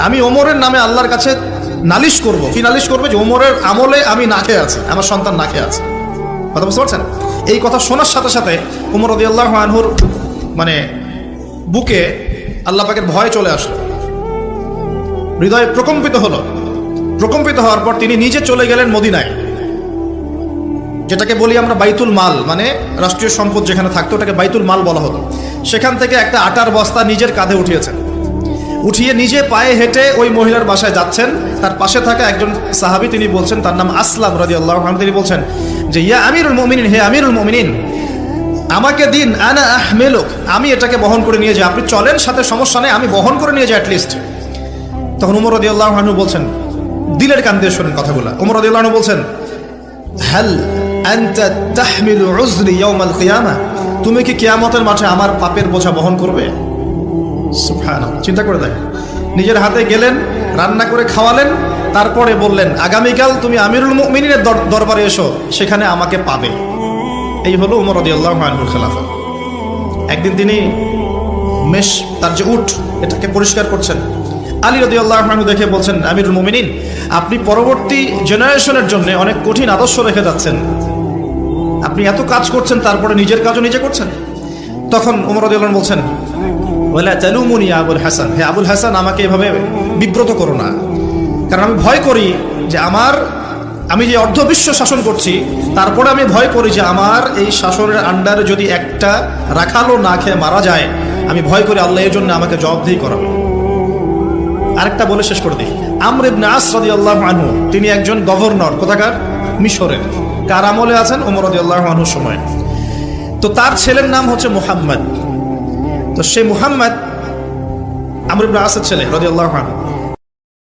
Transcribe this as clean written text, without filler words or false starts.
আমি ওমরের নামে আল্লাহর কাছে নালিশ করব। কি নালিশ করবে? যে ওমরের আমলে আমি না খেয়ে আছি, আমার সন্তান না খেয়ে আছে। কথা বুঝতে পারছেন? এই কথা শোনার সাথে সাথে ওমর রাদিয়াল্লাহু আনহুর মানে বুকে আল্লাহ পাকের ভয় চলে আসলো, হৃদয় প্রকম্পিত হলো। প্রকম্পিত হওয়ার পর তিনি নিজে চলে গেলেন মদিনায়, যেটাকে বলি আমরা বাইতুল মাল, মানে রাষ্ট্রীয় সম্পদ যেখানে থাকতো ওটাকে বাইতুল মাল বলা হতো। সেখান থেকে একটা আটার বস্তা নিজের কাঁধে উঠিয়েছেন, উঠিয়ে নিজে পায়ে হেঁটে ওই মহিলার বাসায় যাচ্ছেন। তার পাশে থাকা একজন সাহাবী, তিনি বলছেন, তার নাম আসলাম রাদিয়াল্লাহু আনহু, তিনি বলছেন যে ইয়া আমিরুল মুমিনিন, হে আমিরুল মুমিনিন, আমাকে দিন, আনা আহমিলুক, আমি এটাকে বহন করে নিয়ে যাই, আপনি চলেন সাথে, সমস্যা নেই, আমি বহন করে নিয়ে যাই অ্যাটলিস্ট। তখন ওমর রাদিয়াল্লাহু আনহু বলছেন, দিলের কান দিয়ে শোনেন কথাগুলো, ওমর রাদিয়াল্লাহু আনহু বলছেন, হাল আনতা তাহমিলু উযরি ইয়াউমাল কিয়ামা, তুমি কি কিয়ামতের মাঠে আমার পাপের বোঝা বহন করবে? সুবহানাল্লাহ, চিন্তা করে দেখেন। নিজের হাতে গেলেন, রান্না করে খাওয়ালেন, তারপরে বললেন আগামীকাল তুমি আমিরুল মুমিনিনের দরবারে এসো, সেখানে আমাকে পাবে। এই হলো ওমর রাদিয়াল্লাহু আনহুর খেলাফত। একদিন তিনি তার যে উট, এটাকে পরিষ্কার করছেন। আলী রাদিয়াল্লাহু আনহু দেখে বলছেন, আমিরুল মুমিনিন, আপনি পরবর্তী জেনারেশনের জন্য অনেক কঠিন আদর্শ রেখে যাচ্ছেন, আপনি এত কাজ করছেন তারপরে নিজের কাজও নিজে করছেন। তখন ওমর রাদিয়াল্লাহু আনহু বলছেন, ওয়ালা তালুমুনি ইয়া আবুল হাসান, হে আবুল হাসান, আমাকে এভাবে বিব্রত করো না, কারণ আমি ভয় করি যে আমি যে অর্ধবিশ্ব শাসন করছি, তারপরে আমি ভয় করি যে আমার এই শাসনের আন্ডারে যদি একটা রাখালও না খেয়ে মারা যায়, আমি ভয় করি আল্লাহ এর জন্য আমাকে জবাবদিহি করাবে। আরেকটা বলে শেষ করে দিই, আমর ইবনে আস রাদিয়াল্লাহু আনহু, তিনি একজন গভর্নর, কোথাকার? মিশরের। কার আমলে আছেন? ওমর রাদিয়াল্লাহু আনহুর সময়। তো তার ছেলের নাম হচ্ছে মুহাম্মদ। তো সেই মুহাম্মদ আমর ইবনে আসের ছেলে রাদিয়াল্লাহু আনহু।